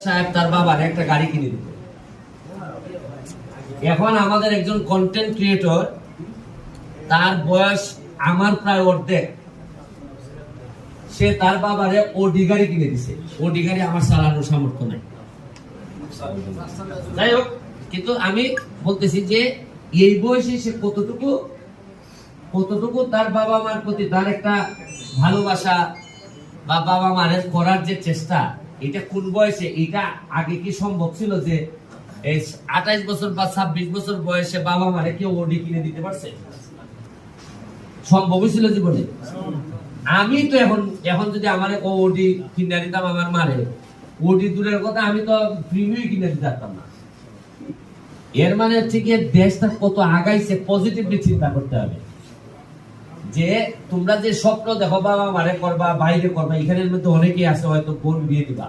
সাহেব তার বাবার একটা গাড়ি কিনে দিল। এখন আমাদের একজন কন্টেন্ট ক্রিয়েটর, তার বয়স আমার প্রায় অর্ধেক, সে তার বাবারে ওডি গাড়ি কিনে দিছে। ওডি গাড়ি আমার চালানোর সামর্থ্য নাই। যাই হোক, কিন্তু আমি বলতেছি যে এই বয়সে সে কতটুকু তার বাবা মার প্রতি তার একটা ভালোবাসা বা বাবা মায়ের করার যে চেষ্টা, এটা কোন বয়সে, এটা আগে কি সম্ভব ছিল যে 28 বছর বা 26 বছর বয়সে বাবা মারে কেউ ওডি কিনে দিতে পারছে? সম্ভব ছিল জীবনে? আমি তো এখন যদি আমার ওডি কিনে দিতাম আমার মারে, ওডি দূরের কথা, আমি তো প্রিমিয়াম কিনে দিতে পারতাম না। এর মানে হচ্ছে গিয়ে দেশটা কত আগাইছে, পজিটিভলি চিন্তা করতে হবে যে তোমরা যে স্বপ্ন দেখো বাবা মারে করবা, বাইরে করবা, এখানের মধ্যে অনেকেই আছে হয়তো বোন বিয়ে দিবা,